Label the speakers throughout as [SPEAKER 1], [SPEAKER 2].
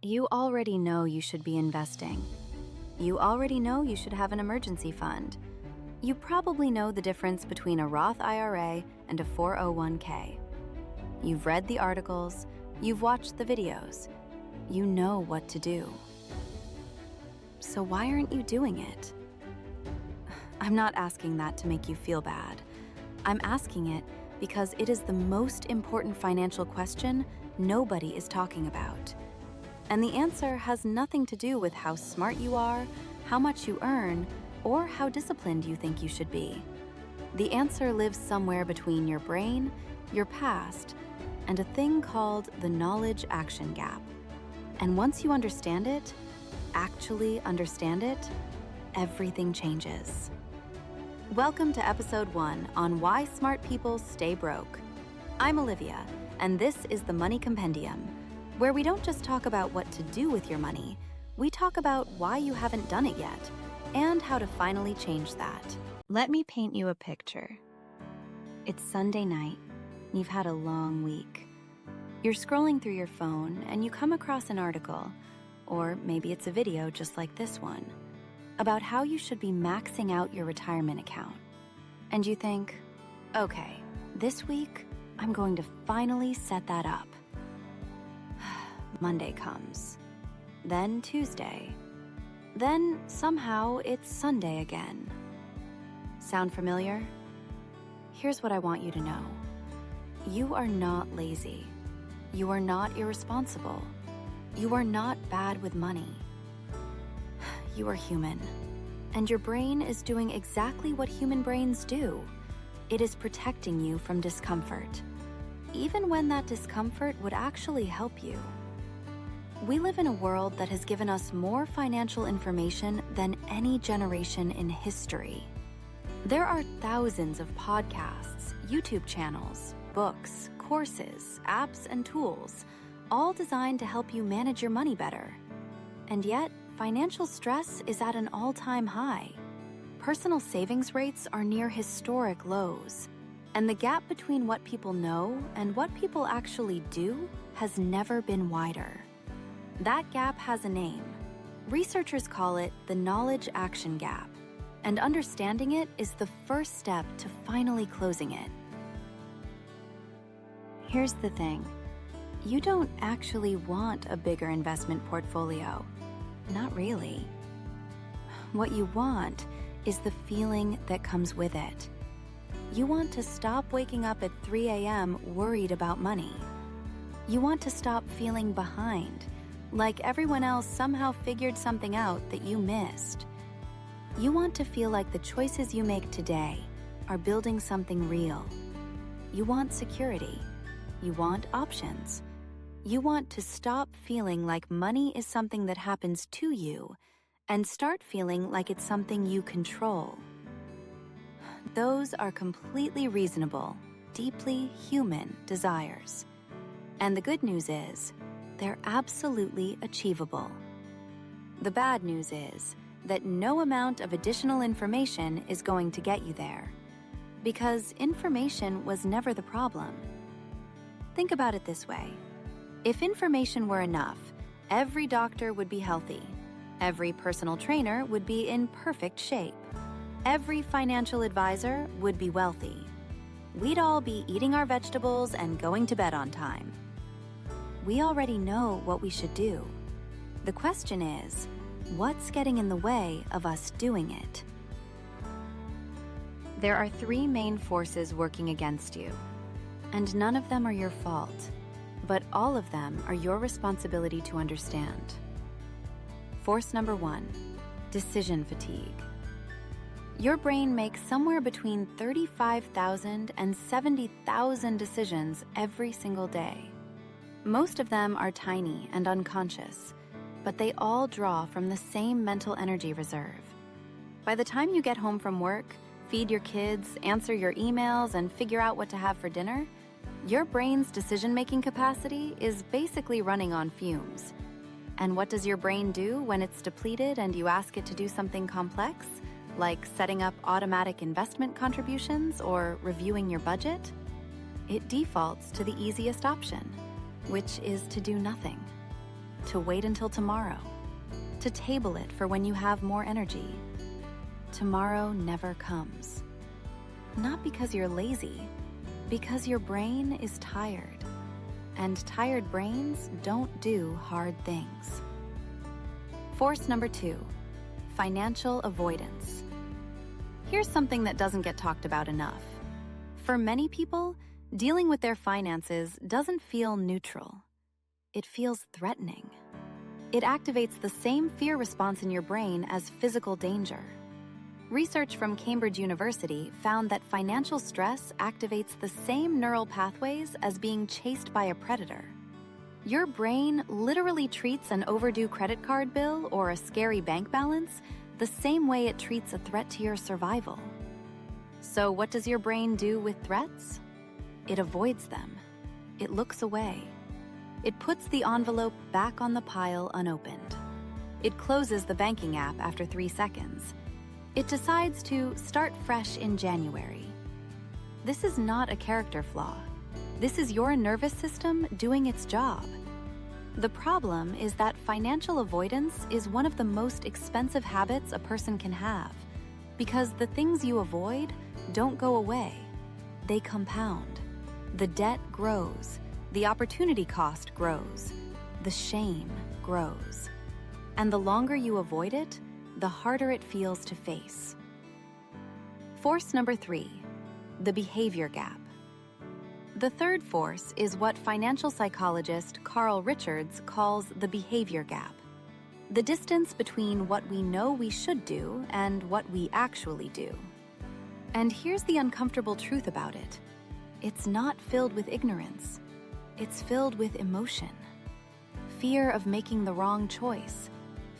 [SPEAKER 1] You already know you should be investing. You already know you should have an emergency fund. You probably know the difference between a Roth IRA and a 401k. You've read the articles, you've watched the videos. You know what to do. So why aren't you doing it? I'm not asking that to make you feel bad. I'm asking it because it is the most important financial question nobody is talking about. And the answer has nothing to do with how smart you are, how much you earn, or how disciplined you think you should be. The answer lives somewhere between your brain, your past, and a thing called the knowledge action gap. And once you understand it, actually understand it, everything changes. Welcome to episode 1 on why smart people stay broke. I'm Olivia, and this is the Money Compendium, where we don't just talk about what to do with your money, we talk about why you haven't done it yet and how to finally change that. Let me paint you a picture. It's Sunday night. You've had a long week. You're scrolling through your phone and you come across an article, or maybe it's a video just like this one, about how you should be maxing out your retirement account. And you think, okay, this week I'm going to finally set that up. Monday comes, then Tuesday, then somehow it's Sunday again. Sound familiar? Here's what I want you to know. You are not lazy. You are not irresponsible. You are not bad with money. You are human, and your brain is doing exactly what human brains do. It is protecting you from discomfort, even when that discomfort would actually help you. We live in a world that has given us more financial information than any generation in history. There are thousands of podcasts, YouTube channels, books, courses, apps, and tools, all designed to help you manage your money better. And yet, financial stress is at an all-time high. Personal savings rates are near historic lows, and the gap between what people know and what people actually do has never been wider. That gap has a name. Researchers call it the knowledge action gap, and understanding it is the first step to finally closing it. Here's the thing. You don't actually want a bigger investment portfolio. Not really. What you want is the feeling that comes with it. You want to stop waking up at 3 a.m. worried about money. You want to stop feeling behind, like everyone else somehow figured something out that you missed. You want to feel like the choices you make today are building something real. You want security. You want options. You want to stop feeling like money is something that happens to you and start feeling like it's something you control. Those are completely reasonable, deeply human desires. And the good news is, they're absolutely achievable. The bad news is that no amount of additional information is going to get you there, because information was never the problem. Think about it this way. If information were enough, every doctor would be healthy, every personal trainer would be in perfect shape, every financial advisor would be wealthy. We'd all be eating our vegetables and going to bed on time. We already know what we should do. The question is, what's getting in the way of us doing it? There are 3 main forces working against you, and none of them are your fault, but all of them are your responsibility to understand. Force number 1, decision fatigue. Your brain makes somewhere between 35,000 and 70,000 decisions every single day. Most of them are tiny and unconscious, but they all draw from the same mental energy reserve. By the time you get home from work, feed your kids, answer your emails, and figure out what to have for dinner, your brain's decision-making capacity is basically running on fumes. And what does your brain do when it's depleted and you ask it to do something complex, like setting up automatic investment contributions or reviewing your budget? It defaults to the easiest option, which is to do nothing. to wait until tomorrow, to table it for when you have more energy. Tomorrow never comes. Not because you're lazy, because your brain is tired. And tired brains don't do hard things. Force number 2, financial avoidance. Here's something that doesn't get talked about enough. For many people, dealing with their finances doesn't feel neutral. It feels threatening. It activates the same fear response in your brain as physical danger. Research from Cambridge University found that financial stress activates the same neural pathways as being chased by a predator. Your brain literally treats an overdue credit card bill or a scary bank balance the same way it treats a threat to your survival. So what does your brain do with threats? It avoids them. It looks away. It puts the envelope back on the pile unopened. It closes the banking app after 3 seconds. It decides to start fresh in January. This is not a character flaw. This is your nervous system doing its job. The problem is that financial avoidance is one of the most expensive habits a person can have, because the things you avoid don't go away. They compound. The debt grows. The opportunity cost grows. The shame grows. And the longer you avoid it, the harder it feels to face. Force number 3, the behavior gap. The third force is what financial psychologist Carl Richards calls the behavior gap. The distance between what we know we should do and what we actually do. And here's the uncomfortable truth about it. It's not filled with ignorance. It's filled with emotion. Fear of making the wrong choice.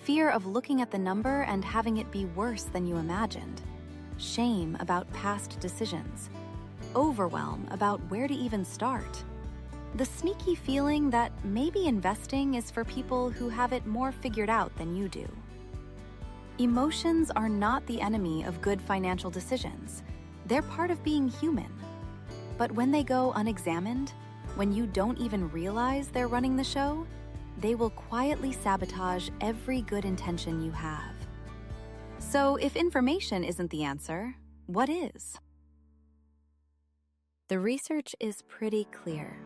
[SPEAKER 1] Fear of looking at the number and having it be worse than you imagined. Shame about past decisions. Overwhelm about where to even start. The sneaky feeling that maybe investing is for people who have it more figured out than you do. Emotions are not the enemy of good financial decisions. They're part of being human. But when they go unexamined, when you don't even realize they're running the show, they will quietly sabotage every good intention you have. So if information isn't the answer, what is? The research is pretty clear.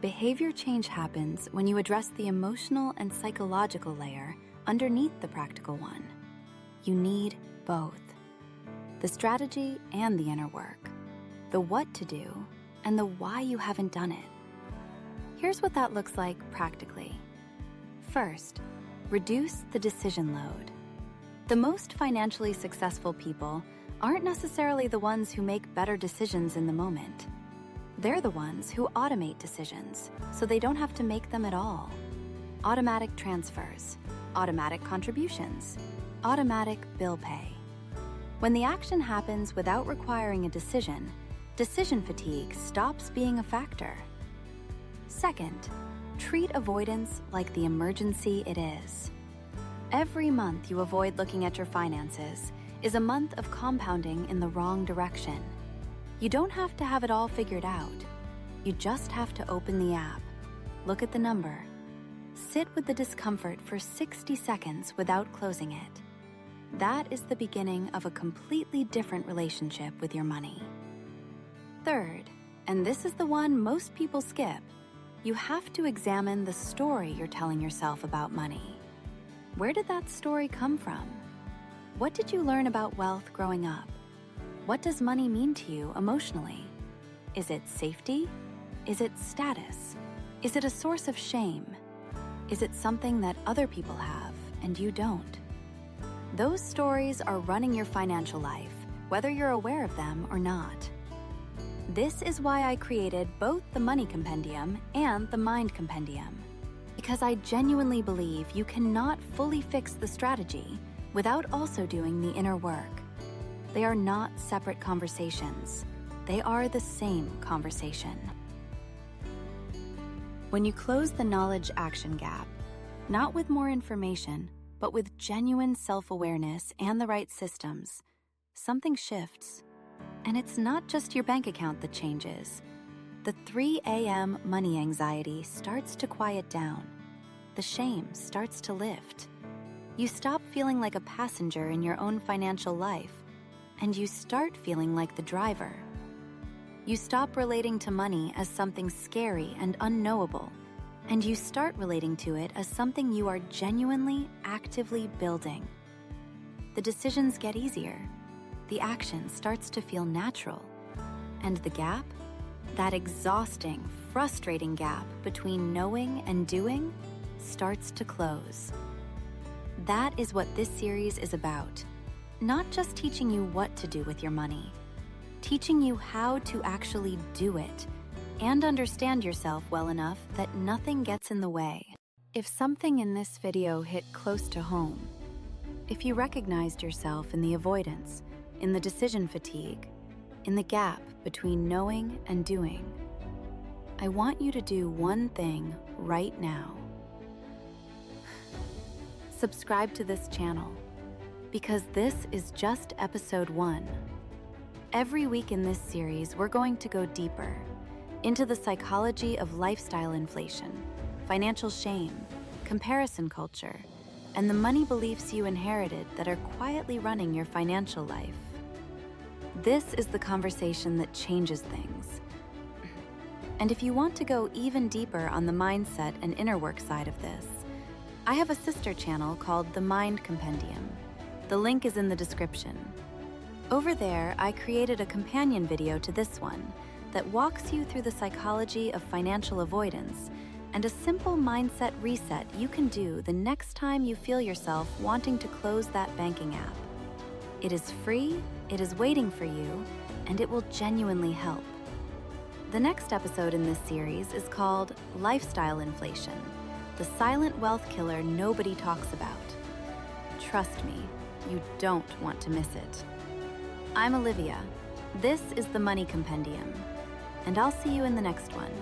[SPEAKER 1] Behavior change happens when you address the emotional and psychological layer underneath the practical one. You need both. The strategy and the inner work. The what to do and the why you haven't done it. Here's what that looks like practically. First, reduce the decision load. The most financially successful people aren't necessarily the ones who make better decisions in the moment. They're the ones who automate decisions, so they don't have to make them at all. Automatic transfers, automatic contributions, automatic bill pay. When the action happens without requiring a decision, decision fatigue stops being a factor. Second, treat avoidance like the emergency it is. Every month you avoid looking at your finances is a month of compounding in the wrong direction. You don't have to have it all figured out. You just have to open the app, look at the number, sit with the discomfort for 60 seconds without closing it. That is the beginning of a completely different relationship with your money. Third, and this is the one most people skip, you have to examine the story you're telling yourself about money. Where did that story come from? What did you learn about wealth growing up? What does money mean to you emotionally? Is it safety? Is it status? Is it a source of shame? Is it something that other people have and you don't? Those stories are running your financial life, whether you're aware of them or not. This is why I created both the Money Compendium and the Mind Compendium. Because I genuinely believe you cannot fully fix the strategy without also doing the inner work. They are not separate conversations. They are the same conversation. When you close the knowledge-action gap, not with more information, but with genuine self-awareness and the right systems, something shifts. And it's not just your bank account that changes. The 3 a.m. money anxiety starts to quiet down. the shame starts to lift. You stop feeling like a passenger in your own financial life, and you start feeling like the driver. You stop relating to money as something scary and unknowable, and you start relating to it as something you are genuinely, actively building. The decisions get easier, the action starts to feel natural, and the gap, that exhausting, frustrating gap between knowing and doing, starts to close. That is what this series is about. Not just teaching you what to do with your money, teaching you how to actually do it and understand yourself well enough that nothing gets in the way. If something in this video hit close to home, if you recognized yourself in the avoidance, in the decision fatigue, in the gap between knowing and doing, I want you to do one thing right now. Subscribe to this channel, because this is just episode 1. Every week in this series, we're going to go deeper into the psychology of lifestyle inflation, financial shame, comparison culture, and the money beliefs you inherited that are quietly running your financial life. This is the conversation that changes things. And if you want to go even deeper on the mindset and inner work side of this, I have a sister channel called the Money Compendium. The link is in the description. Over there, I created a companion video to this one that walks you through the psychology of financial avoidance and a simple mindset reset you can do the next time you feel yourself wanting to close that banking app. It is free, it is waiting for you, and it will genuinely help. The next episode in this series is called Lifestyle Inflation, the silent wealth killer nobody talks about. Trust me, you don't want to miss it. I'm Olivia. This is the Money Compendium, and I'll see you in the next one.